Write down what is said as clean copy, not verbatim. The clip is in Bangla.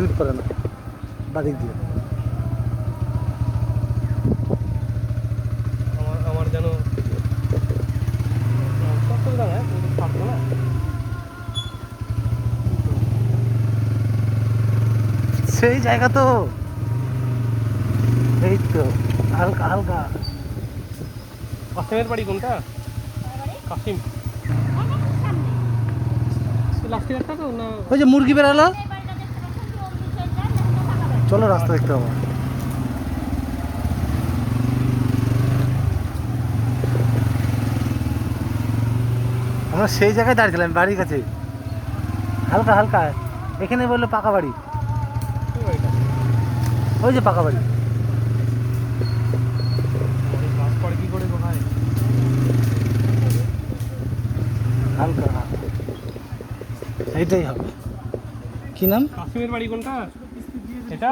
স্লিপ করে না বাদিক দিয়ে। আমার যেন সেই জায়গা তো, এই তো হালকা হালকা। কাসিমের বাড়ি কোনটা? কাসিম লাস্টে একটা তো না? ওই যে মুরগি বেড়ালো, চলো রাস্তা দেখতে পাবো। আমরা সেই জায়গায় দাঁড়িয়েছিলাম বাড়ির কাছে, হালকা হালকা। এখানে বললো পাকা বাড়ি, ওই যে পাকা বাড়ি। কি করে কোথায় হালকা এইটাই হবে। কি নাম? কাসিমের বাড়ি কোনটা এটা?